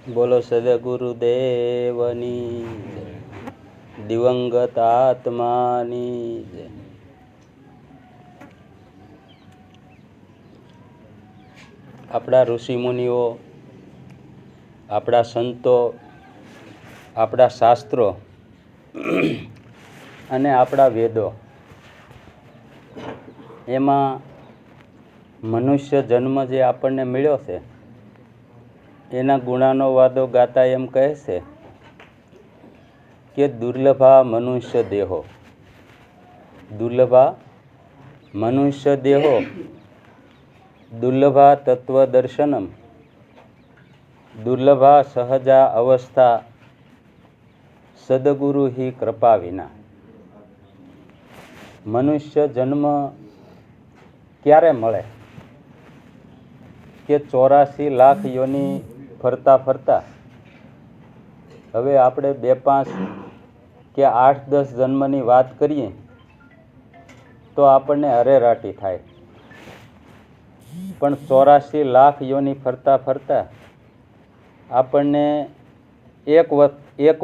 બોલો સદગુરુદેવની જય. દિવંગત આત્માની જય. આપણા ઋષિમુનિઓ, આપણા સંતો, આપણા શાસ્ત્રો અને આપણા વેદો, એમાં મનુષ્ય જન્મ જે આપણને મળ્યો છે એના ગુણાનો વાદો ગાતા એમ કહે છે કે દુર્લભા મનુષ્ય દેહો, દુર્લભા મનુષ્ય દેહો, દુર્લભા તત્વદર્શનમ, દુર્લભા સહજા અવસ્થા, સદગુરુ હિ કૃપા વિના. મનુષ્ય જન્મ ક્યારે મળે કે 84 લાખ યોની ફરતા ફરતા હવે આપણે 2-5 કે 8-10 જન્મની વાત કરીએ તો આપણને અરેરાટી થાય, પણ 84 લાખ યોની ફરતા ફરતા આપણને એક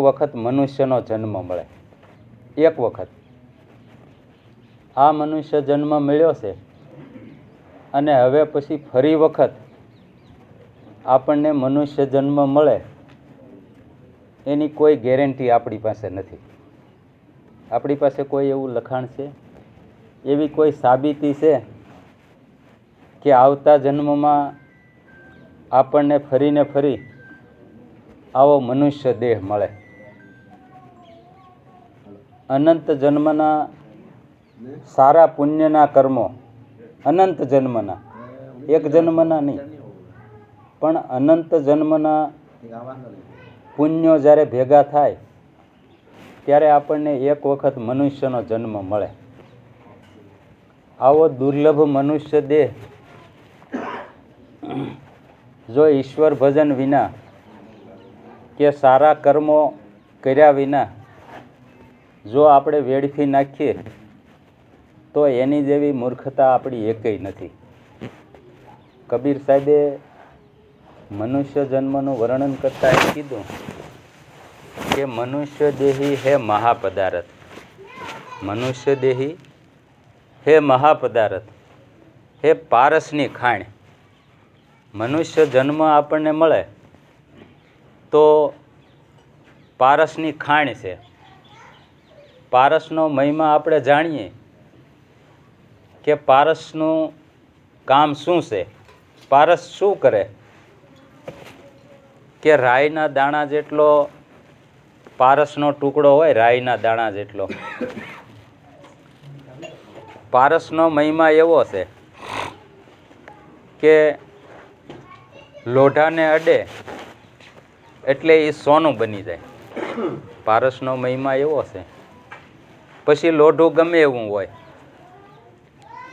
વખત મનુષ્યનો જન્મ મળે. એક વખત આ મનુષ્ય જન્મ મળ્યો છે અને હવે પછી ફરી વખત આપણને મનુષ્ય જન્મ મળે એની કોઈ ગેરંટી આપણી પાસે નથી. આપણી પાસે કોઈ એવું લખાણ છે, એવી કોઈ સાબિતી છે કે આવતા જન્મમાં આપણને ફરીને ફરી આવો મનુષ્ય દેહ મળે? અનંત જન્મના સારા પુણ્યના કર્મો, અનંત જન્મના, એક જન્મના નહીં પણ અનંત જન્મના પુણ્યો જ્યારે ભેગા થાય ત્યારે આપણને એક વખત મનુષ્યનો જન્મ મળે. આવો દુર્લભ મનુષ્ય દેહ જો ઈશ્વર ભજન વિના કે સારા કર્મો કર્યા વિના જો આપણે વેડફી નાખીએ તો એની જેવી મૂર્ખતા આપણી એકેય નથી. કબીર સાહેબે મનુષ્ય જન્મનું વર્ણન કરતા એ કીધું કે મનુષ્ય દેહી હે મહાપદારથ, મનુષ્ય દેહી હે મહાપદારથ, હે પારસની ખાણ. મનુષ્ય જન્મ આપણને મળે તો પારસની ખાણ છે. પારસનો મહિમા આપણે જાણીએ કે પારસનું કામ શું છે. પારસ શું કરે કે રાઈના દાણા જેટલો પારસનો ટુકડો હોય, રાઈના દાણા જેટલો. પારસનો મહિમા એવો છે કે લોઢાને અડે એટલે એ સોનું બની જાય. પારસનો મહિમા એવો છે. પછી લોઢું ગમે એવું હોય,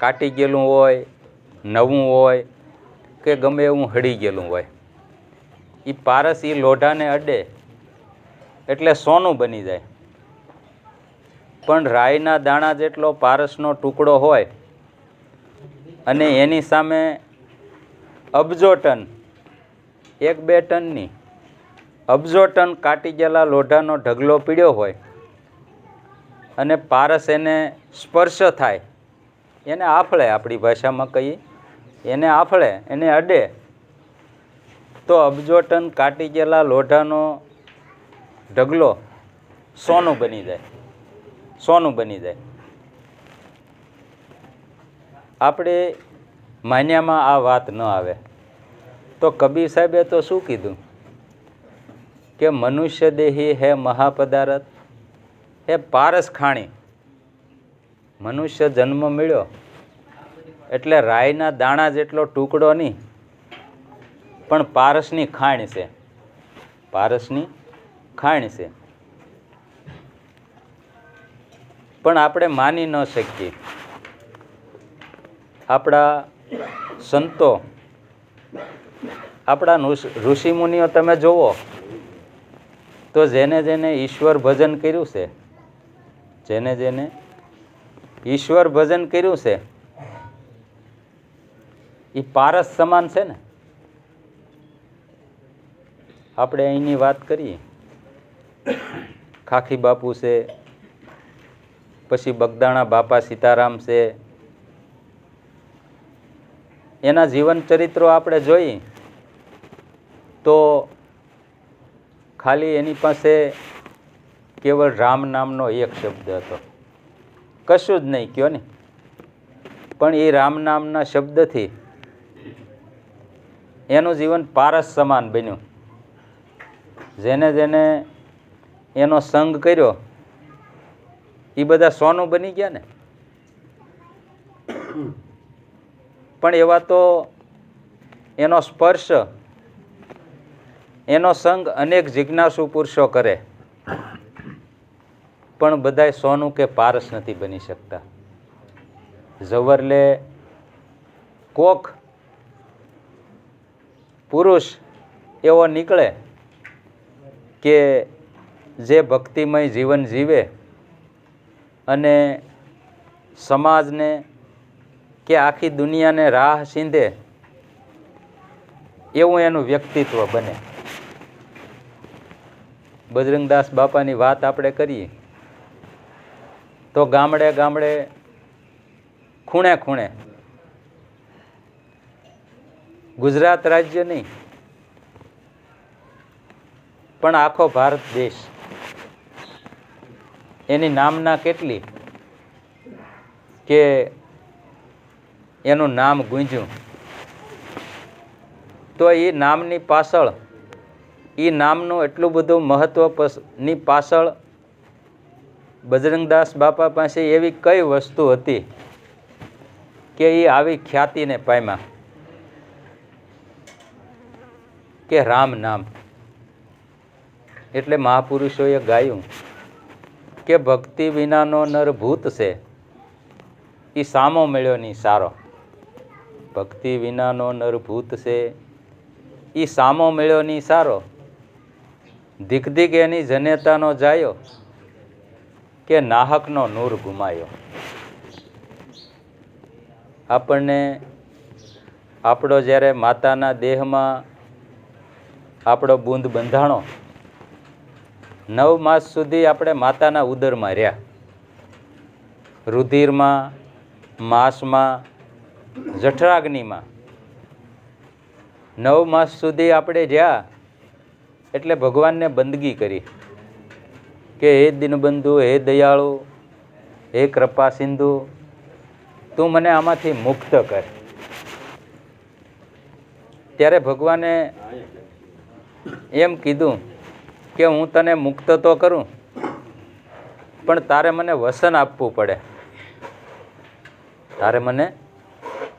કાટી ગયેલું હોય, નવું હોય કે ગમે એવું હળી ગયેલું હોય, એ પારસ એ લોઢાને અડે એટલે સોનું બની જાય. પણ રાઈના દાણા જેટલો પારસનો ટુકડો હોય અને એની સામે અબજો ટન, 1-2 ટનની, અબજો ટન કાટી ગયેલા લોઢાનો ઢગલો પીડ્યો હોય અને પારસ એને સ્પર્શ થાય, એને આફળે, આપણી ભાષામાં કહીએ એને આફળે, એને અડે તો અબજો ટન કાટી ગયેલા લોઢાનો ઢગલો સોનું બની જાય, સોનું બની જાય. આપણે માન્યામાં આ વાત ન આવે તો કબીર સાહેબે તો શું કીધું કે મનુષ્ય દેહી હે મહાપદારથ, હે પારસ ખાણી. મનુષ્ય જન્મ મળ્યો એટલે રાઈના દાણા જેટલો ટુકડો નહીં પણ પારસની ખાણ છે, પારસની ખાણ છે. પણ આપણે માની ન શકીએ. આપણા સંતો, આપણા ઋષિમુનિઓ તમે જુઓ તો જેને જેને ઈશ્વર ભજન કર્યું છે, જેને જેને ઈશ્વર ભજન કર્યું છે એ પારસ સમાન છે ને. આપણે અહીંની વાત કરીએ, ખાખી બાપુ છે, પછી બગદાણા બાપા સીતારામ છે, એના જીવન ચરિત્રો આપણે જોઈએ તો ખાલી એની પાસે કેવળ રામ નામનો એક શબ્દ હતો, કશું જ નહીં કયો ને, પણ એ રામ નામના શબ્દથી એનું જીવન પારસ સમાન બન્યું. જેને જેને એનો સંગ કર્યો એ બધા સોનું બની ગયા ને. પણ એવા તો એનો સ્પર્શ, એનો સંગ અનેક જિજ્ઞાસુ પુરુષો કરે, પણ બધાય સોનું કે પારસ નથી બની શકતા. જવરલે કોક પુરુષ એવો નીકળે કે જે ભક્તિમય જીવન જીવે અને સમાજને કે આખી દુનિયાને રાહ સીંધે એવું એનું વ્યક્તિત્વ બને. બજરંગદાસ બાપાની વાત આપણે કરીએ તો ગામડે ગામડે, ખૂણે ખૂણે, ગુજરાત રાજ્ય નહીં પણ આખો ભારત દેશ એની નામના કેટલી કે એનું નામ ગુંજ્યું. તો એ નામની પાછળ, એ નામનું એટલું બધું મહત્વની પાછળ બજરંગદાસ બાપા પાસે એવી કઈ વસ્તુ હતી કે એ આવી ખ્યાતિને પામ્યા કે રામ નામ. એટલે મહાપુરુષોએ ગાયું કે ભક્તિ વિનાનો નર ભૂત છે, એ સામો મળ્યો નહીં સારો. ભક્તિ વિનાનો નર ભૂત છે, એ સામો મળ્યો નહીં સારો. ધીક ધીક એની જનેતાનો જાયો કે નાહકનો નૂર ગુમાયો. આપણને આપણો જ્યારે માતાના દેહમાં આપણો બૂંદ બંધાણો, 9 માસ સુધી આપણે માતાના ઉદરમાં રહ્યા, રુધિરમાં, માંસમાં, જઠરાગ્નિમાં 9 માસ સુધી આપણે રહ્યા. એટલે ભગવાનને બંદગી કરી કે હે દીનબંધુ, હે દયાળુ, હે કૃપા સિંધુ, તું મને આમાંથી મુક્ત કર. ત્યારે ભગવાને એમ કીધું કે હું તને મુક્ત તો કરું, પણ તારે મને વસન આપવું પડે. તારે મને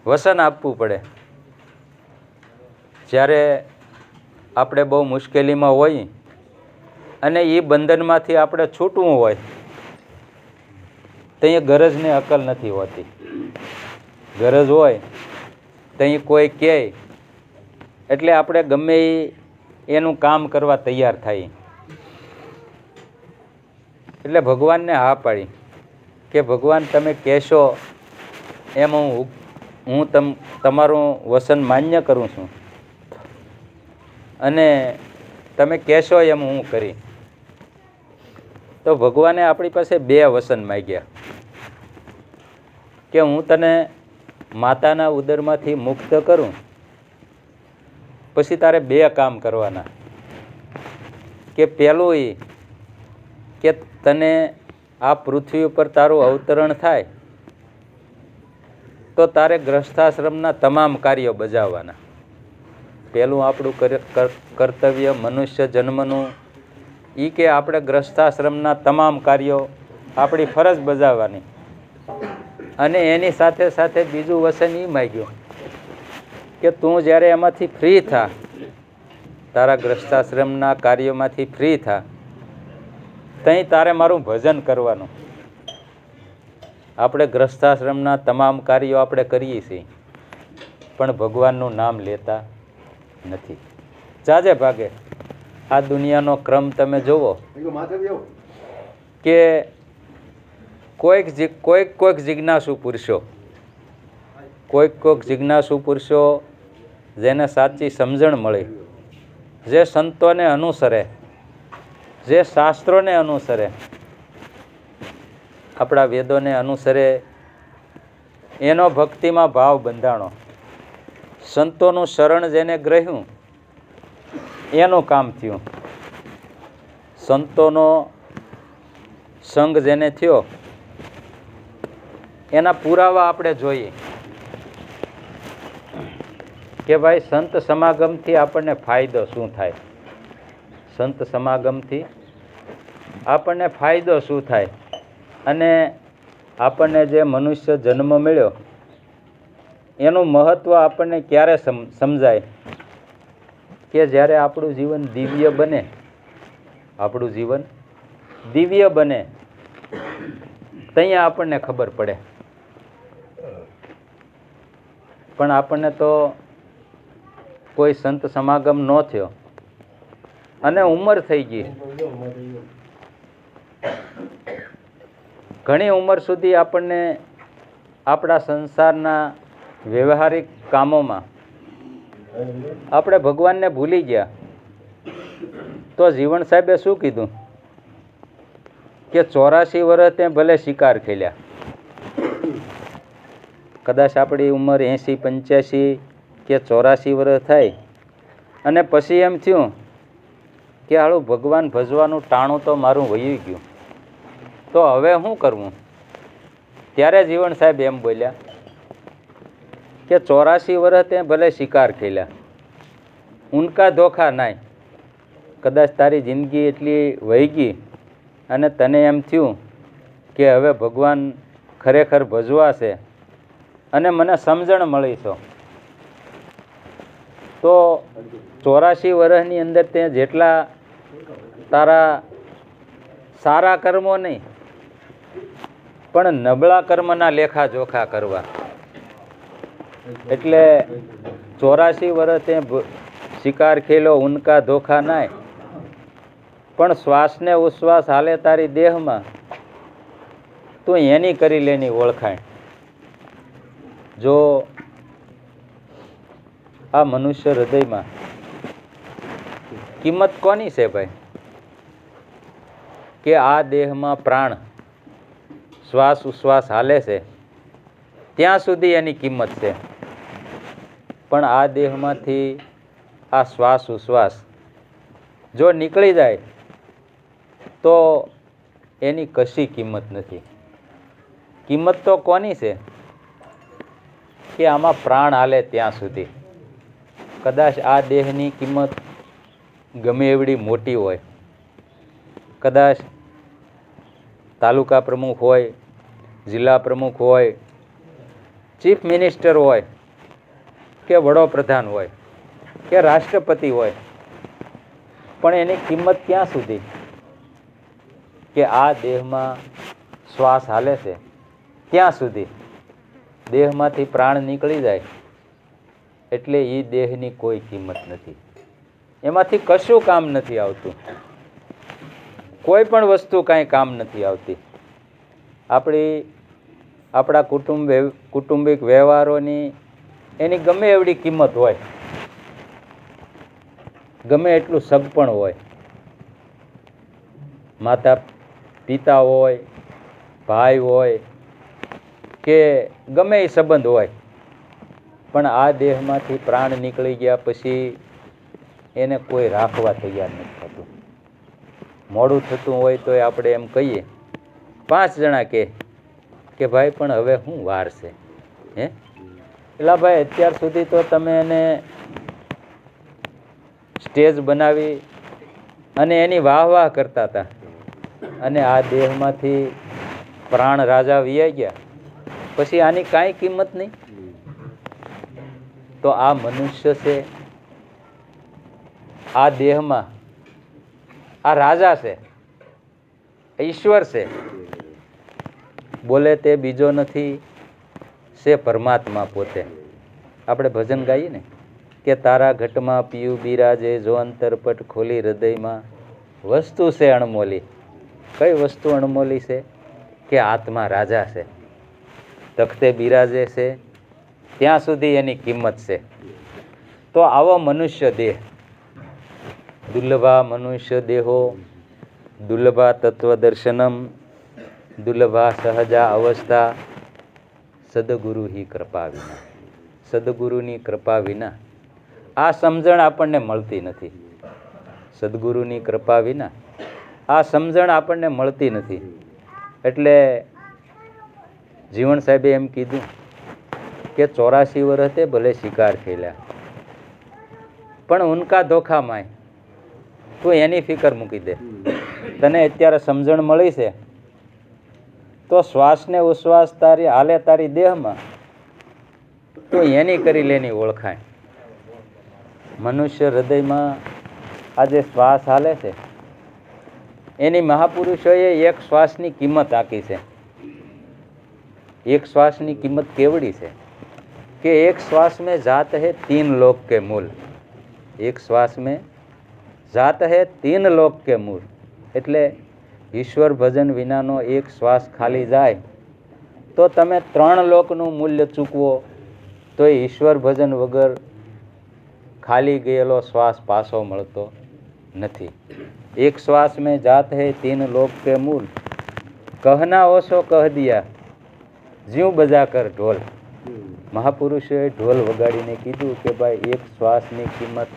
વસન આપવું પડે. જ્યારે આપણે બહુ મુશ્કેલીમાં હોઈએ અને એ બંધનમાંથી આપણે છૂટવું હોય તો એ ગરજને અકલ નથી હોતી. ગરજ હોય તો અહીં કોઈ કહે એટલે આપણે ગમે એનું કામ કરવા તૈયાર થાય. એટલે ભગવાનને હા પાડી કે ભગવાન તમે કહેશો એમ હું તમારું વસન માન્ય કરું છું અને તમે કહેશો એમ હું કરી. તો ભગવાને આપણી પાસે 2 વસન માંગ્યા કે હું તને માતાના ઉદરમાંથી મુક્ત કરું, પછી તારે 2 કામ કરવાના. કે પહેલું એ કે તને આ પૃથ્વી ઉપર તારું અવતરણ થાય તો તારે ગ્રસ્થાશ્રમના તમામ કાર્યો બજાવવાના. પહેલું આપણું કર્તવ્ય મનુષ્ય જન્મનું એ કે આપણે ગ્રસ્થાશ્રમના તમામ કાર્યો આપણી ફરજ બજાવવાની. અને એની સાથે સાથે બીજું વચન એ માંગ્યું કે તું જ્યારે એમાંથી ફ્રી થા, તારા ગ્રસ્થાશ્રમના કાર્યોમાંથી ફ્રી થા, તઈ તારે મારું ભજન કરવાનું. આપણે ગ્રસ્થાશ્રમના તમામ કાર્યો આપણે કરીએ છીએ પણ ભગવાનનું નામ લેતા નથી. જાજે ભાગે આ દુનિયાનો ક્રમ તમે જુઓ કે કોઈક જિજ્ઞાસુ પુરુષો જેને સાચી સમજણ મળે જે સંતોને અનુસરે, જે શાસ્ત્રોને અનુસરે, આપણા વેદોને અનુસરે, એનો ભક્તિમાં ભાવ બંધાણો, સંતોનું શરણ જેને ગ્રહ્યું એનું કામ થયું, સંતોનો સંગ જેને થયો એના પુરાવા આપણે જોઈએ કે ભાઈ સંત સમાગમથી આપણને ફાયદો શું થાય, સંત સમાગમથી આપણને ફાયદો શું થાય, અને આપણને જે મનુષ્ય જન્મ મળ્યો એનું મહત્ત્વ આપણને ક્યારે સમજાય કે જ્યારે આપણું જીવન દિવ્ય બને, આપણું જીવન દિવ્ય બને ત્યાં આપણને ખબર પડે. પણ આપણને તો કોઈ સંત સમાગમ ન થયો અને ઉંમર થઈ ગઈ, ઘણી ઉંમર સુધી આપણને આપણા સંસારના વ્યવહારિક કામોમાં આપણે ભગવાનને ભૂલી ગયા. તો જીવણ સાહેબે શું કીધું કે 84 વર્ષ તે ભલે શિકાર ખેલ્યા. કદાચ આપણી ઉંમર 80, 85 કે 84 વર્ષ થાય અને પછી એમ થયું કે હાલું ભગવાન ભજવાનું ટાણું તો મારું વહી ગયું, તો હવે શું કરવું? ત્યારે જીવણ સાહેબ એમ બોલ્યા કે 84 વર્ષ તે ભલે શિકાર ખેલ્યા, ઉનકા ધોખા નાય. કદાચ તારી જિંદગી એટલી વહી ગઈ અને તને એમ થયું કે હવે ભગવાન ખરેખર ભજવા છે અને મને સમજણ મળી છો, તો 84 વર્ષની અંદર તે જેટલા તારા સારા કર્મો નહીં પણ નબળા કર્મના લેખા જોખા કરવા. એટલે 84 વર્ષ તે શિકાર ખેલો ઉનકા ધોખા નાય, પણ શ્વાસને ઉશ્વાસ હાલે તારી દેહમાં, તું એની કરી લેની ઓળખાણ. જો આ મનુષ્ય હૃદયમાં કિંમત કોની છે ભાઈ? કે આ દેહમાં પ્રાણ શ્વાસ ઉશ્વાસ હાલે છે ત્યાં સુધી એની કિંમત છે, પણ આ દેહમાંથી આ શ્વાસ ઉશ્વાસ જો નીકળી જાય તો એની કશી કિંમત નથી. કિંમત તો કોની છે? કે આમાં પ્રાણ હાલે ત્યાં સુધી. કદાચ આ દેહની કિંમત ગમે એવડી મોટી હોય, કદાચ તાલુકા પ્રમુખ હોય, જિલ્લા પ્રમુખ હોય, ચીફ મિનિસ્ટર હોય કે વડોપ્રધાન હોય કે રાષ્ટ્રપતિ હોય, પણ એની કિંમત ક્યાં સુધી? કે આ દેહમાં શ્વાસ હાલે છે ત્યાં સુધી. દેહમાંથી પ્રાણ નીકળી જાય એટલે એ દેહની કોઈ કિંમત નથી, એમાંથી કશું કામ નથી આવતું, કોઈ પણ વસ્તુ કાંઈ કામ નથી આવતી. આપણા કુટુંબિક વ્યવહારોની એની ગમે એવડી કિંમત હોય, ગમે એટલું સગપણ હોય, માતા પિતા હોય, ભાઈ હોય કે ગમે એ સંબંધ હોય, પણ આ દેહમાંથી પ્રાણ નીકળી ગયા પછી એને કોઈ રાખવા તૈયાર નથી થતું. મોડું થતું હોય તો આપણે એમ કહીએ, 5 જણા કે ભાઈ પણ હવે શું વાર છે? પેલા ભાઈ અત્યાર સુધી તો તમે એને સ્ટેજ બનાવી અને એની વાહ કરતા હતા, અને આ દેહમાંથી પ્રાણ રાજા વિયા ગયા પછી આની કાંઈ કિંમત નહીં. તો આ મનુષ્ય છે, આ દેહમાં આ રાજા છે, ઈશ્વર છે, બોલે તે બીજો નથી, છે પરમાત્મા પોતે. આપણે ભજન ગાઈએ ને કે તારા ઘટમાં પીયું બિરાજે જો અંતરપટ ખોલી હૃદયમાં, વસ્તુ છે અણમોલી. કઈ વસ્તુ અણમોલી છે? કે આત્મા રાજા છે, તખતે બિરાજે છે ત્યાં સુધી એની કિંમત છે. તો આવો મનુષ્ય દેહ દુર્લભા મનુષ્ય દેહો દુર્લભા તત્વદર્શનમ દુર્લભા સહજા અવસ્થા સદગુરુ હિ કૃપા વિના. સદગુરુની કૃપા વિના આ સમજણ આપણને મળતી નથી. સદગુરુની કૃપા વિના આ સમજણ આપણને મળતી નથી. એટલે જીવણ સાહેબે એમ કીધું કે 84 વર્ષે ભલે શિકાર ખેલ્યા પણ ઉનકા ધોખામાં તું એની ફિકર મૂકી દે. તને અત્યારે સમજણ મળી છે તો શ્વાસ ને ઉશ્વાસ તારી હાલે તારી દેહમાં તો એની કરી લેની ઓળખાણ. મનુષ્ય હૃદયમાં આજે શ્વાસ હાલે છે એની મહાપુરુષોએ એક શ્વાસની કિંમત આંકી છે. એક શ્વાસની કિંમત કેવડી છે કે એક શ્વાસ में जात है 3 लोक के मूल. એક શ્વાસ में जात है 3 लोक के मूल. એટલે ઈશ્વર ભજન વિનાનો એક શ્વાસ ખાલી જાય તો તમે 3 લોકનું મૂલ્ય ચૂકવો તો ઈશ્વર ભજન વગર ખાલી ગયેલો શ્વાસ પાછો મળતો નથી. એક શ્વાસ में जात है 3 लोक के मूल. कहना ओसो कह दिया જ્યું બજા કર ઢોલ. મહાપુરુષોએ ઢોલ વગાડીને કીધું કે ભાઈ એક શ્વાસની કિંમત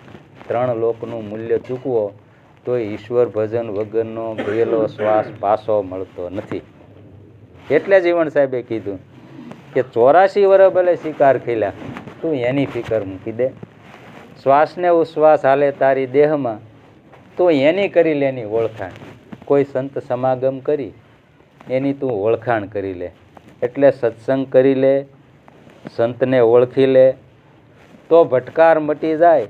3 લોકનું મૂલ્ય ચૂકવો તો ઈશ્વર ભજન વગરનો ગયેલો શ્વાસ પાછો મળતો નથી. એટલે જીવણ સાહેબે કીધું કે 84 વર્ષ ભલે શિકાર ખેલ્યા તું એની ફિકર મૂકી દે. શ્વાસને ઉશ્વાસ હાલે તારી દેહમાં તું એની કરી લેની ઓળખાણ. કોઈ સંત સમાગમ કરી એની તું ઓળખાણ કરી લે. એટલે સત્સંગ કરી લે, સંતને ઓળખી લે તો ભટકાર મટી જાય.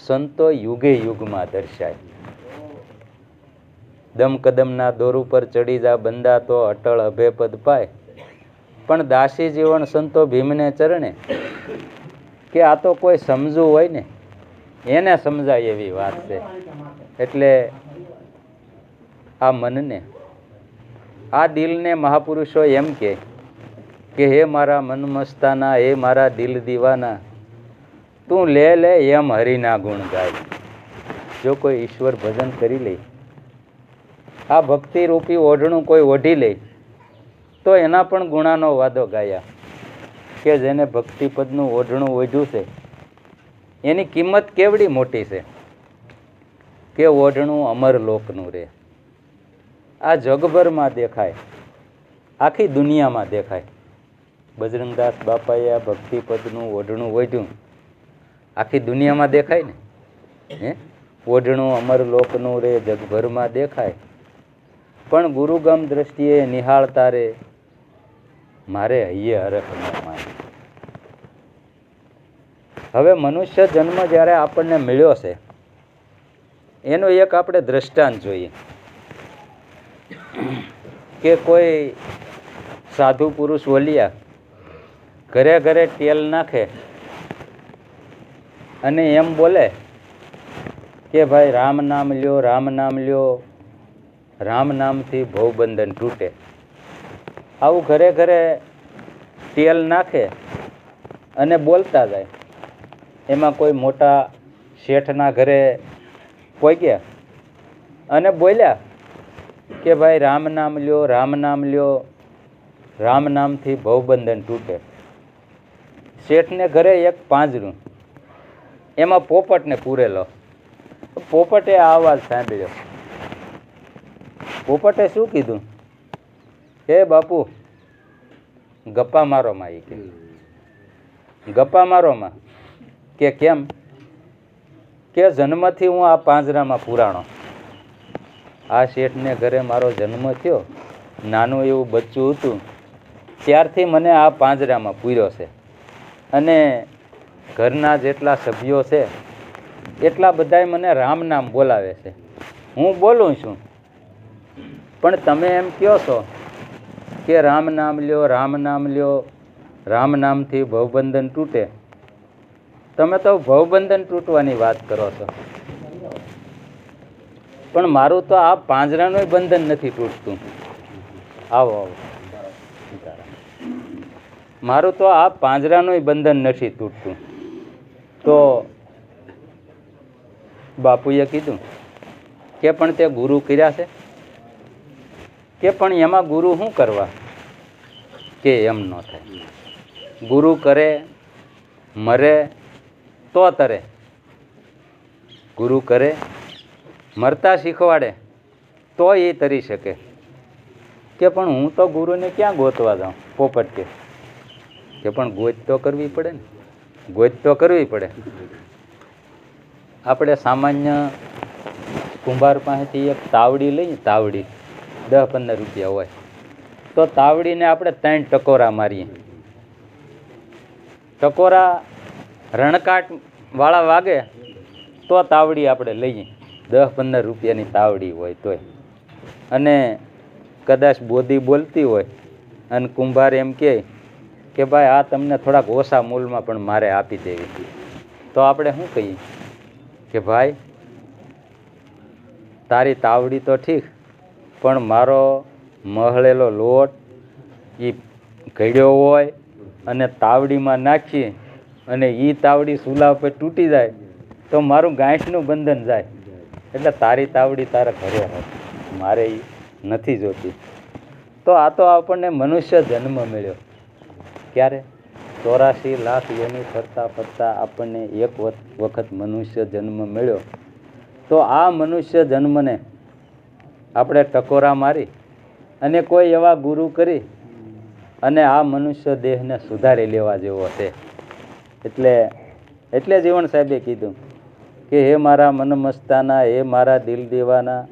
સંતો યુગે યુગમાં દર્શાય. દમ કદમના દોર ઉપર ચડી જા બંદા તો અટળ અભેપદ પાય. પણ દાસી જીવન સંતો ભીમને ચરણે કે આ તો કોઈ સમજવું હોય ને એને સમજાય એવી વાત છે. એટલે આ મનને આ દિલને મહાપુરુષો એમ કે હે મારા મન મસ્તાના, હે મારા દિલ દીવાના, તું લે લે એમ હરિના ગુણ ગાય. જો કોઈ ઈશ્વર ભજન કરી લે, આ ભક્તિ રૂપી ઓઢણું કોઈ ઓઢી લે તો એના પણ ગુણાનો વાદો ગાયા. કે જેને ભક્તિપદનું ઓઢણું ઓઢ્યું છે એની કિંમત કેવડી મોટી છે કે ઓઢણું અમર લોકનું રે. આ જગભરમાં દેખાય, આખી દુનિયામાં દેખાય. બજરંગદાસ બાપાએ આ ભક્તિપદનું ઓઢણું ઓઢ્યું આખી દુનિયામાં દેખાય ને. હે ઓઢણું અમર લોકનું રે જગભરમાં દેખાય. પણ ગુરુગમ દ્રષ્ટિએ નિહાળતા રે મારે હૈયે હરખ ન માય. હવે મનુષ્ય જન્મ જ્યારે આપણને મળ્યો છે એનું એક આપણે દ્રષ્ટાંત જોઈએ કે કોઈ સાધુ પુરુષ ઓલિયા ઘરે ઘરે તેલ નાખે અને એમ બોલે કે ભાઈ રામ નામ લ્યો, રામ નામ લ્યો, રામ નામથી ભવબંધન તૂટે. આવું ઘરે ઘરે તેલ નાખે અને બોલતા જાય. એમાં કોઈ મોટા શેઠના ઘરે પહોંચ્યા અને બોલ્યા કે ભાઈ રામ નામ લ્યો, રામ નામ લ્યો, રામ નામથી ભવબંધન તૂટે. શેઠને ઘરે એક પાંજરું, એમાં પોપટને પૂરેલો. પોપટે આ અવાજ સાંભળ્યો. પોપટે શું કીધું? હે બાપુ ગપ્પા મારોમાં. એ કે ગપ્પા મારોમાં કે કેમ? કે જન્મથી હું આ પાંજરામાં પુરાણો. આ શેઠને ઘરે મારો જન્મ થયો, નાનું એવું બચ્ચું હતું ત્યારથી મને આ પાંજરામાં પૂર્યો છે. અને ઘરના જેટલા સભ્યો છે એટલા બધાય મને રામ નામ બોલાવે છે. હું બોલું છું પણ તમે એમ કહો છો કે રામ નામ લ્યો, રામ નામ લ્યો, રામ નામથી ભવબંધન તૂટે. તમે તો ભવબંધન તૂટવાની વાત કરો છો પણ મારું તો આ પાંજરાનું બંધન નથી તૂટતું. આવો આવો, મારું તો આ પાંજરાનું બંધન નથી તૂટતું. તો બાપુએ કીધું કે પણ તે ગુરુ કર્યા છે, કે પણ એમાં ગુરુ શું કરવા, કે એમ ન થાય. ગુરુ કરે મરે તો તરે, ગુરુ કરે મરતા શીખવાડે તો એ તરી શકે. કે પણ હું તો ગુરુને ક્યાં ગોતવા જાઉં? પોપટ કે પણ ગોત તો કરવી પડે ને, ગોત તો કરવી પડે. આપણે સામાન્ય કુંભાર પાસેથી એક તાવડી લઈએ, તાવડી 10-15 રૂપિયા હોય, તો તાવડીને આપણે 3 ટકોરા મારીએ. ટકોરા રણકાટ વાળા વાગે તો તાવડી આપણે લઈએ, 10-15 રૂપિયાની તાવડી હોય તોય. અને કદાચ બોધી બોલતી હોય અને કુંભાર એમ કહે કે ભાઈ આ તમને થોડાક ઓછા મૂલમાં પણ મારે આપી દેવી, તો આપણે શું કહીએ કે ભાઈ તારી તાવડી તો ઠીક, પણ મારો મહળેલો લોટ એ ઘડ્યો હોય અને તાવડીમાં નાખીએ અને એ તાવડી ચૂલા ઉપર તૂટી જાય તો મારું ગાંઠનું બંધન જાય. એટલે તારી તાવડી તારા ઘરે હોય, મારે એ નથી જોતી. તો આ તો આપણને મનુષ્ય જન્મ મળ્યો ક્યારે? 84 લાખ યોની ફરતા ફરતા આપણને એક વખત મનુષ્ય જન્મ મળ્યો. તો આ મનુષ્ય જન્મને આપણે ટકોરા મારી અને કોઈ એવા ગુરુ કરી અને આ મનુષ્ય દેહને સુધારી લેવા જેવો છે. એટલે જીવણ સાહેબે કીધું કે હે મારા મન મસ્તાના, હે મારા દિલ દીવાના,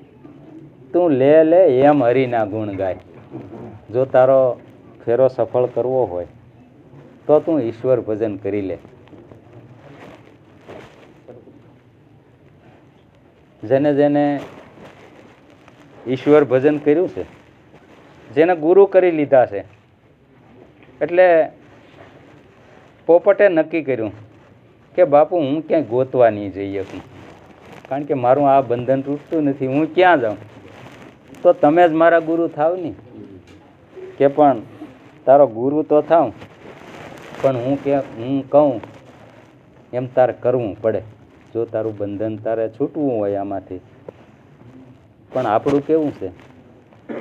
તું લે એમ હરિના ગુણ ગાય. જો તારો ફેરો સફળ કરવો હોય તો તું ઈશ્વર ભજન કરી લે. જેને જેને ઈશ્વર ભજન કર્યું છે, જેને ગુરુ કરી લીધા છે, એટલે પોપટે નક્કી કર્યું કે બાપુ હું ક્યાંય ગોતવા નહીં જઈ શકું, કારણ કે મારું આ બંધન તૂટતું નથી, હું ક્યાં જાઉં? તો તમે જ મારા ગુરુ થાવ ને. કે પણ તારો ગુરુ તો થાવ, પણ હું કહું એમ તારે કરવું પડે જો તારું બંધન તારે છૂટવું હોય આમાંથી. પણ આપણું કેવું છે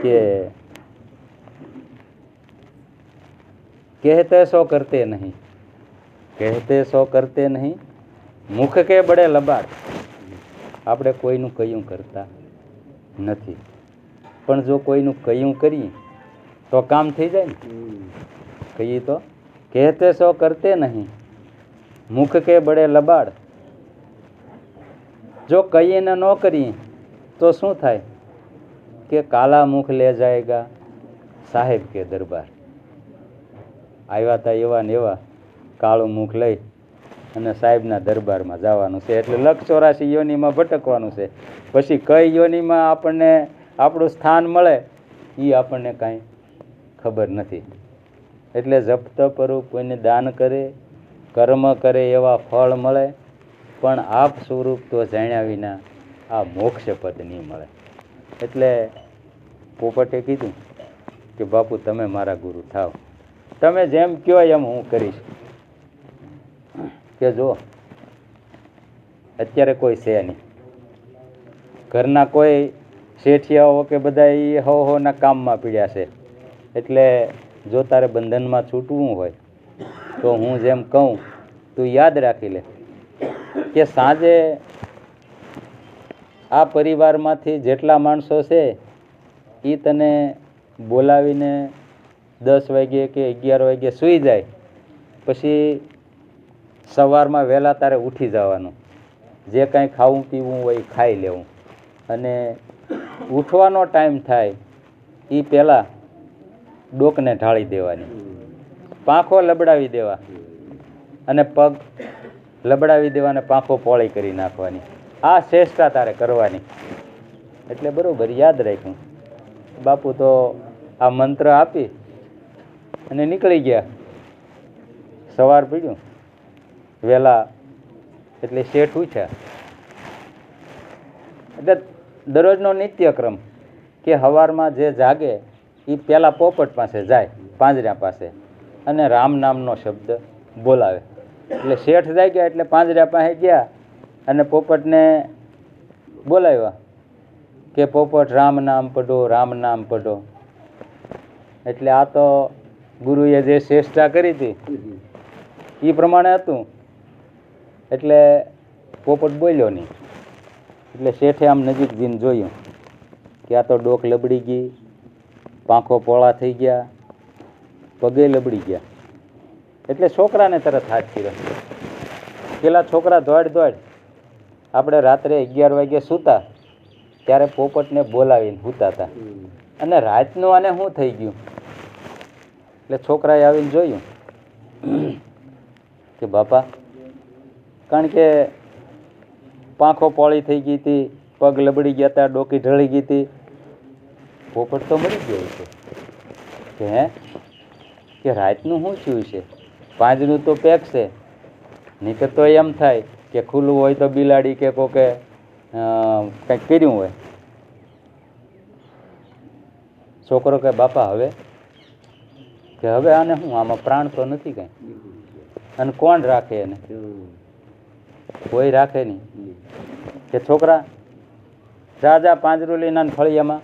કે કહેતે સો કરતે નહીં, કહેતે સો કરતે નહીં, મુખ કે બડે લબાડ. આપણે કોઈનું કયું કરતા નથી, પણ જો કોઈનું કયું કરીએ તો કામ થઈ જાય ને. કહીએ તો કહેતે સો કરતે નહીં, મુખ કે બડે લબાડ. જો કહીએ ને ન કરીએ તો શું થાય કે કાલા મુખ લે જાયગા સાહેબ કે દરબાર. આવ્યા હતા એવા ને એવા કાળું મુખ લઈ અને સાહેબના દરબારમાં જવાનું છે. એટલે 184 યોનીમાં ભટકવાનું છે. પછી કઈ યોનીમાં આપણને આપણું સ્થાન મળે એ આપણને કાંઈ ખબર નથી. એટલે જપ તપ રૂપ કોઈને દાન કરે, કર્મ કરે એવા ફળ મળે, પણ આપ સ્વરૂપ તો જાણ્યા વિના આ મોક્ષ પદ નહીં મળે. એટલે પોપટે કીધું કે બાપુ તમે મારા ગુરુ થાવ, તમે જેમ કહો એમ હું કરીશ. કે જો અત્યારે કોઈ છે નહીં, ઘરના કોઈ શેઠિયાઓ કે બધા એ હોના કામમાં પીડ્યા છે. એટલે જો તારે બંધનમાં છૂટવું હોય તો હું જેમ કહું તું યાદ રાખી લે કે સાંજે આ પરિવારમાંથી જેટલા માણસો છે એ તને બોલાવીને 10 વાગ્યે કે 11 વાગ્યે સૂઈ જાય, પછી સવારમાં વહેલા તારે ઉઠી જવાનું, જે કાંઈ ખાવું પીવું હોય એ ખાઈ લેવું, અને ઉઠવાનો ટાઈમ થાય એ પહેલાં ડોકને ઢાળી દેવાની, પાંખો લબડાવી દેવા અને પગ લબડાવી દેવાને પાંખો પોળી કરી નાખવાની. આ શ્રેષ્ઠતા તારે કરવાની. એટલે બરાબર યાદ રાખ્યું. બાપુ તો આ મંત્ર આપી અને નીકળી ગયા. સવાર પીડ્યું વહેલા એટલે શેઠ ઉઠ્યા. એટલે દરરોજનો નિત્યક્રમ કે સવારમાં જે જાગે એ પહેલાં પોપટ પાસે જાય, પાંજરા પાસે, અને રામ નામનો શબ્દ બોલાવે. એટલે શેઠ જાગ્યા એટલે પાંજરા પાસે ગયા અને પોપટને બોલાવ્યા કે પોપટ રામ નામ પઢો, રામ નામ પઢો. એટલે આ તો ગુરુએ જે ચેષ્ટા કરી હતી એ પ્રમાણે હતું. એટલે પોપટ બોલ્યો નહીં. એટલે શેઠે આમ નજીક જઈને જોયું કે આ તો ડોક લબડી ગઈ, પાંખો પોળા થઈ ગયા, પગે લબડી ગયા. એટલે છોકરાને તરત હાથ કર્યો. પેલા છોકરા દોડ આપણે રાત્રે 11 વાગે સૂતા ત્યારે પોપટને બોલાવીને સૂતા હતા, અને રાતનું આને શું થઈ ગયું. એટલે છોકરાએ આવીને જોયું કે બાપા, કારણ કે પાંખો પોળી થઈ ગઈ હતી, પગ લબડી ગયા હતા, ડોકી ઢળી ગઈ હતી. પોપટ તો મરી ગયો છે કે કે રાતનું શું થયું છે? પાંજરું તો પેક છે, નહીં તો એમ થાય કે ખુલ્લું હોય તો બિલાડી કે કોકે કંઈક કર્યું હોય. છોકરો કે બાપા હવે કે હવે આને શું, આમાં પ્રાણ તો નથી કાંઈ, અને કોણ રાખે એને? કોઈ રાખે નહીં. કે છોકરા જા પાંજરું લઈને આને ફળિયામાં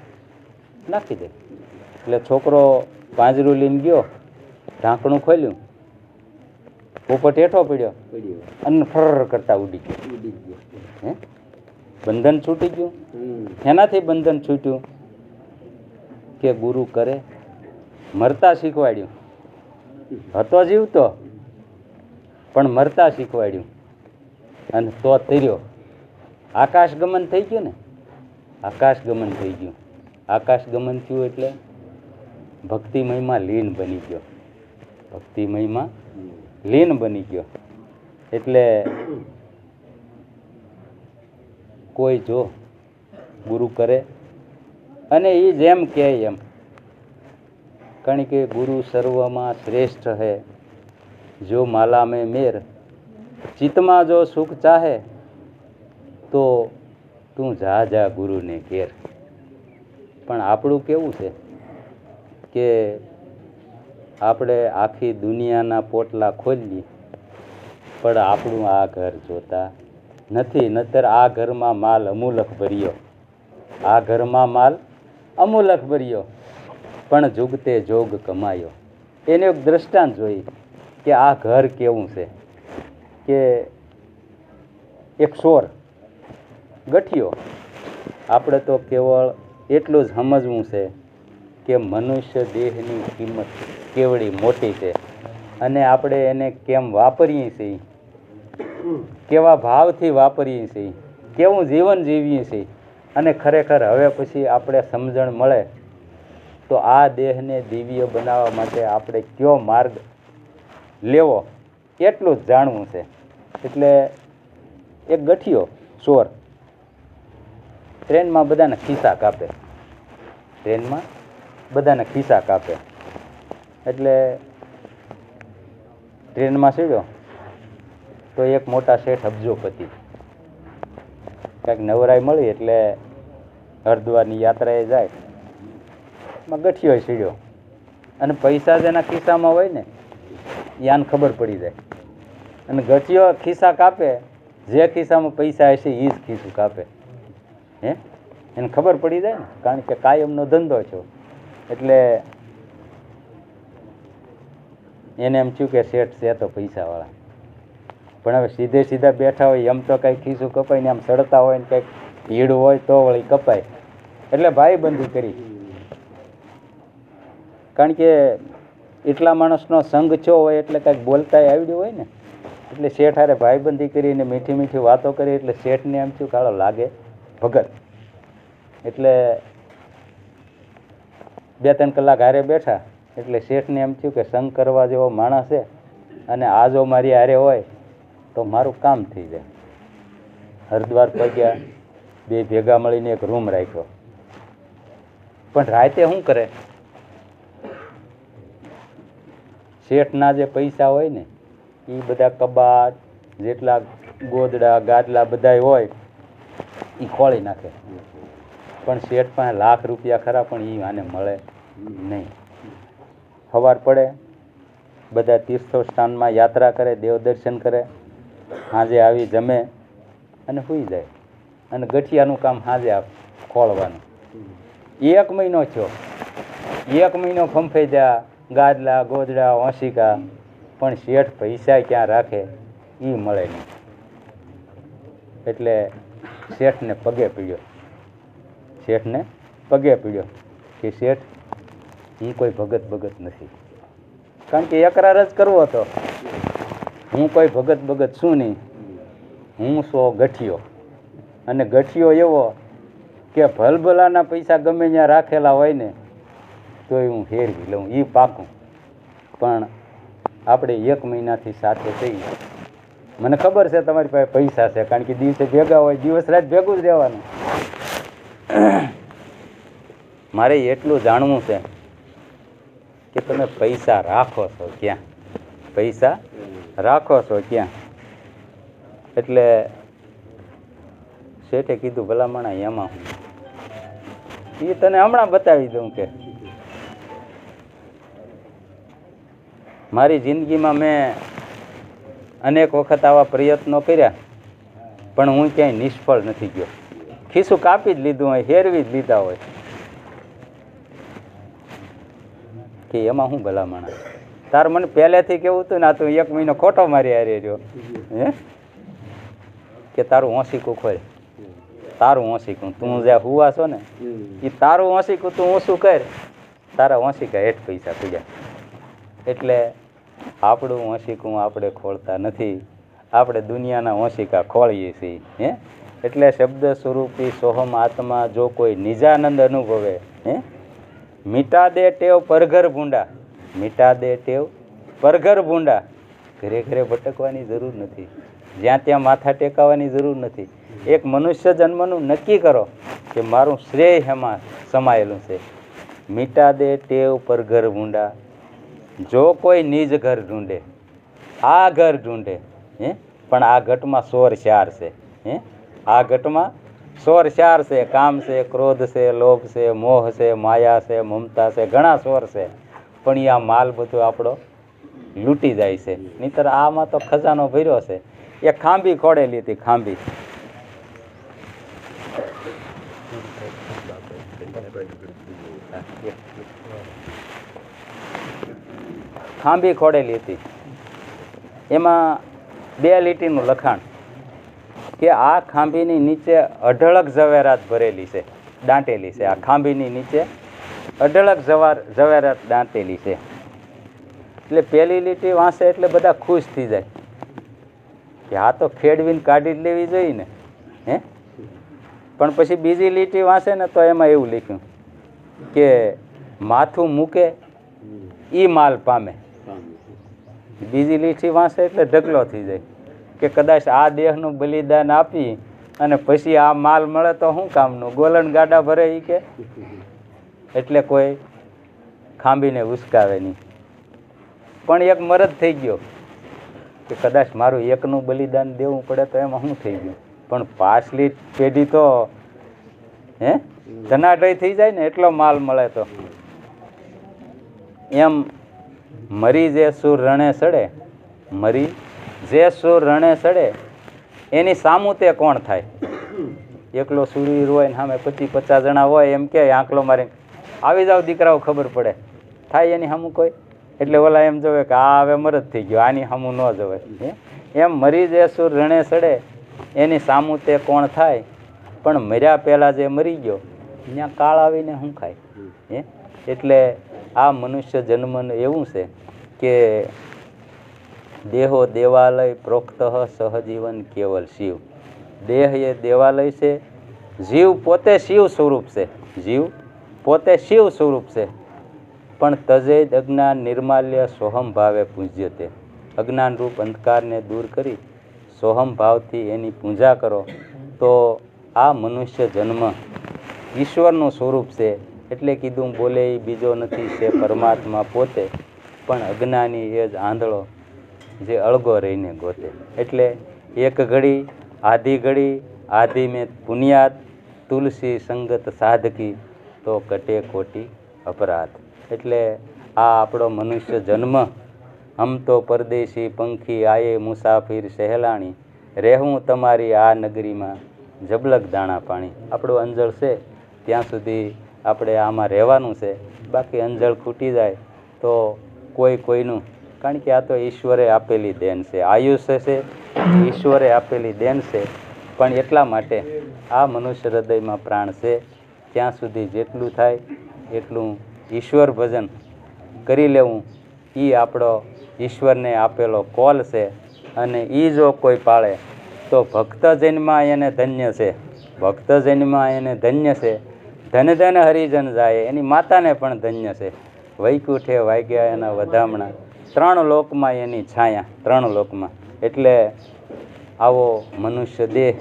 નાખી દે. એટલે છોકરો પાંજરું લઈને ગયો, ઢાંકણું ખોલ્યું, પોપટ હેઠો પડ્યો અને ફર કરતા ઉડી ગયો. બંધન છૂટી ગયું. એનાથી બંધન છૂટ્યું કે ગુરુ કરે મરતા શીખવાડ્યું. હતો જીવતો પણ મરતા શીખવાડ્યું, અને તો તર્યો. આકાશ ગમન થઈ ગયું ને, આકાશ ગમન થઈ ગયું. આકાશ ગમન થયું એટલે ભક્તિમયમાં લીન બની ગયો. ભક્તિમયમાં લીન બની ગયો. એટલે કોઈ જો ગુરુ કરે અને એ જેમ કહે એમ, કારણ કે ગુરુ સર્વમાં શ્રેષ્ઠ હે, જો માલા મેં મેર, ચિત્તમાં જો સુખ ચાહે તો તું જા ગુરુને ઘેર. પણ આપણું કેવું છે કે આપણે આખી દુનિયાના પોટલા ખોલીએ પણ આપણું આ ઘર જોતા નથી. નતર આ ઘરમાં માલ અમૂલક ભર્યો, આ ઘરમાં માલ અમૂલક ભર્યો, પણ જુગતે જોગ કમાયો. એને એક દ્રષ્ટાંત જોઈ કે આ ઘર કેવું છે. કે એક સોર ગઠિયો. આપણે તો કેવળ એટલું જ સમજવું છે કે મનુષ્ય દેહની કિંમત કેવડી મોટી છે, અને આપણે એને કેમ વાપરીએ છીએ, કેવા ભાવથી વાપરીએ છીએ, કેવું જીવન જીવીએ છીએ. અને ખરેખર હવે પછી આપણે સમજણ મળે તો આ દેહને દિવ્ય બનાવવા માટે આપણે કયો માર્ગ લેવો એટલું જ જાણવું છે. એટલે એક ગઠિયો ચોર ટ્રેનમાં બધાને ખિસ્સા કાપે, ટ્રેનમાં બધાને ખિસ્સા કાપે. એટલે ટ્રેનમાં સીડ્યો તો એક મોટા શેઠ અબજોપતિ કાંઈક નવરાઈ મળી એટલે હરિદ્વારની યાત્રાએ જાય. એમાં ગઠિયો સીડ્યો, અને પૈસા જેના ખિસ્સામાં હોય ને એ આને ખબર પડી જાય. અને ગઠિયો ખિસ્સા કાપે, જે ખિસ્સામાં પૈસા હશે એ જ ખિસ્સું કાપે. એને ખબર પડી જાય ને, કારણ કે કાયમનો ધંધો છો. એટલે એને એમ થયું કે શેઠ છે તો પૈસાવાળા, પણ હવે સીધે સીધા બેઠા હોય એમ તો કંઈક ખિસ્સું કપાય ને, આમ સડતા હોય ને કંઈક ભીડ હોય તો વળી કપાય. એટલે ભાઈબંધી કરી, કારણ કે એટલા માણસનો સંગ છો હોય એટલે કંઈક બોલતા આવડ્યું હોય ને. એટલે શેઠ હારે ભાઈબંધી કરીને મીઠી મીઠી વાતો કરી. એટલે શેઠને એમ થયું કાળો લાગે ભગત. એટલે 2-3 કલાક હારે બેઠા. એટલે શેઠને એમ થયું કે સંગ કરવા જેવો માણસ છે, અને આ જો મારી હારે હોય તો મારું કામ થઈ જાય. હરિદ્વાર પગ્યા, બે ભેગા મળીને એક રૂમ રાખ્યો. પણ રાતે શું કરે, શેઠના જે પૈસા હોય ને એ બધા કબાટ, જેટલા ગોદડા ગાદલા બધા હોય એ ખોળી નાખે. પણ શેઠ પાસે લાખ રૂપિયા ખરા, પણ એ આને મળે નહીં. સવાર પડે, બધા તીર્થ સ્થાનમાં યાત્રા કરે, દેવ દર્શન કરે, સાંજે આવી જમે અને સૂઈ જાય. અને ગઠિયાનું કામ સાંજે ખોળવાનું. 1 મહિનો થયો, 1 મહિનો ફંફે જા ગાદલા ગોદડા ઓશિકા, પણ શેઠ પૈસા ક્યાં રાખે એ મળે નહીં. એટલે શેઠને પગે પીડ્યો, શેઠને પગે પીડ્યો કે શેઠ હું કોઈ ભગત નથી, કારણ કે એકરાર જ કરવો હતો. હું કોઈ ભગત છું નહીં, હું સો ગઠિયો, અને ગઠિયો એવો કે ભલભલાના પૈસા ગમે ત્યાં રાખેલા હોય ને તોય હું ફેરવી લઉં, એ પાકું. પણ આપણે 1 મહિનાથી સાથે થઈ, મને ખબર છે તમારી પાસે પૈસા છે, કારણ કે દિવસે ભેગા હોય, દિવસ રાત ભેગું જ રહેવાનું. મારે એટલું જાણવું છે કે તમે પૈસા રાખો છો ક્યાં, પૈસા રાખો છો ક્યાં. એટલે શેઠે કીધું ભલામણા એમાં હું એ તને હમણાં બતાવી દઉં કે મારી જિંદગીમાં મેં અનેક વખત આવા પ્રયત્નો કર્યા, પણ હું ક્યાંય નિષ્ફળ નથી ગયો. ખિસ્સું કાપી જ લીધું હોય, હેરવી જ લીધા હોય, કે એમાં હું ભલામણા. તાર મને પહેલેથી કેવું હતું ને, આ તું 1 મહિનો ખોટો મારી હારે રહ્યો, હે કે તારું ઓશીકું ખોલ, તારું ઓશીકું તું જ્યાં હુવા છો ને એ તારું ઓશીકું તું ઓછું કર, તારા ઓશીકા હેઠ પૈસા પીડ્યા. એટલે આપણું ઓશીકું આપણે ખોલતા નથી, આપણે દુનિયાના ઓશીકા ખોળીએ છીએ. હે એટલે શબ્દ સ્વરૂપી સોહમ આત્મા જો કોઈ નિજાનંદ અનુભવે, હે મીટા દે ટેવ પરઘર ભૂંડા, મીટા દે ટેવ પરઘર ભૂંડા. ઘરે ઘરે ભટકવાની જરૂર નથી, જ્યાં ત્યાં માથા ટેકાવાની જરૂર નથી. એક મનુષ્ય જન્મનું નક્કી કરો કે મારું શ્રેય એમાં સમાયેલું છે. મીટા દે ટેવ પરઘર ભૂંડા, જો કોઈ નિજ ઘર ઢૂંઢે, આ ઘર ઢૂંઢે, હે પણ આ ઘટમાં 4 છે. હે આ ઘટમાં 4 છે, કામ છે, ક્રોધ છે, લોભ છે, મોહ છે, માયા છે, મમતા છે, ઘણા 4 છે. પણ એ આ માલ બધો આપણો લૂંટી જાય છે. નહીંતર આમાં તો ખજાનો ભર્યો છે. એ ખાંભી ખોડેલી હતી, ખાંભી ખાંભી ખોડેલી હતી. એમાં 2 લીટીનું લખાણ કે આ ખાંભીની નીચે અઢળક ઝવેરાત ભરેલી છે, દાંટેલી છે. આ ખાંભીની નીચે અઢળક ઝવેરાત દાંટેલી છે. એટલે પહેલી લીટી વાંચે એટલે બધા ખુશ થઈ જાય કે આ તો ખેડવીને કાઢી જ લેવી જોઈએ ને. હે પણ પછી બીજી લીટી વાંચે ને તો એમાં એવું લખ્યું કે માથું મૂકે એ માલ પામે. બીજી લીટી વાંચે એટલે ઢગલો થઈ જાય કે કદાચ આ દેહનું બલિદાન આપી અને પછી આ માલ મળે તો શું કામનું, ગોલણ ગાડા ભરે એ કે. એટલે કોઈ ખાંભીને ઉસકાવે નહીં. પણ એક મરદ થઈ ગયો કે કદાચ મારું એકનું બલિદાન દેવું પડે તો એમાં શું થઈ ગયું, પણ પાછલી પેઢી તો હે ધનાઢય થઈ જાય ને, એટલો માલ મળે તો. એમ મરી જે સુર રણે સડે, મરી જે સુર રણે સડે એની સામું તે કોણ થાય. એકલો સુરવીર હોય ને સામે 50-50 જણા હોય, એમ કે આંકલો મારે આવી જાવ દીકરાઓ, ખબર પડે થાય એની સામું કોઈ. એટલે ઓલા એમ જોવે કે આ હવે મરદ થઈ ગયો, આની સામું ન જોવે. એમ મરી જે સુર રણે સડે એની સામું તે કોણ થાય, પણ મર્યા પહેલાં જે મરી ગયો ત્યાં કાળ આવીને શું ખાય. હે એટલે આ મનુષ્ય જન્મનું એવું છે કે દેહો દેવાલય પ્રોક્ત સહજીવન કેવલ શિવ. દેહ એ દેવાલય છે, જીવ પોતે શિવ સ્વરૂપ છે, જીવ પોતે શિવ સ્વરૂપ છે. પણ તજેદ અજ્ઞાન નિર્માલ્ય સોહમ ભાવે પૂજ્ય તે. અજ્ઞાન રૂપ અંધકારને દૂર કરી સોહમ ભાવથી એની પૂજા કરો તો આ મનુષ્ય જન્મ ઈશ્વરનું સ્વરૂપ છે. એટલે કીધું બોલે એ બીજો નથી, છે પરમાત્મા પોતે, પણ અજ્ઞાની એ જ આંધળો જે અળગો રહીને ગોતે. એટલે એક ઘડી આધી મેં પુનિયાદ, તુલસી સંગત સાધકી તો કટે કોટી અપરાધ. એટલે આ આપણો મનુષ્ય જન્મ, હમ તો પરદેશી પંખી આયે મુસાફિર સહેલાણી, રહેવું તમારી આ નગરીમાં જબલક દાણા પાણી. આપણું અંજળ છે ત્યાં સુધી આપણે આમાં રહેવાનું છે. બાકી અંજળ ખૂટી જાય તો કોઈ કોઈનું, કારણ કે આ તો ઈશ્વરે આપેલી દેન છે. આયુષ્ય છે ઈશ્વરે આપેલી દેન છે. પણ એટલા માટે આ મનુષ્ય હૃદયમાં પ્રાણ છે ત્યાં સુધી જેટલું થાય એટલું ઈશ્વર ભજન કરી લેવું. એ આપણો ઈશ્વરને આપેલો કોલ છે. અને એ જો કોઈ પાળે તો ભક્ત જન્મમાં એને ધન્ય છે. ભક્ત જન્મમાં એને ધન્ય છે. ધન ધન હરિજન જાય, એની માતાને પણ ધન્ય છે. વૈકુંઠે વાગ્યા એના વધામણા, 3 લોકમાં એની છાયા, 3 લોકમાં. એટલે આવો મનુષ્ય દેહ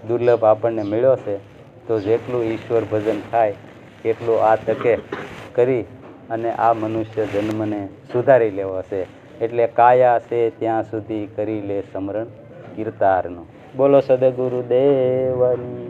દુર્લભ આપણને મળ્યો છે. તો જેટલું ઈશ્વર ભજન થાય એટલું આ તકે કરી અને આ મનુષ્ય જન્મને સુધારી લેવો છે. એટલે કાયા છે ત્યાં સુધી કરી લે સ્મરણ કીર્તારનું. બોલો સદગુરુ દેવની.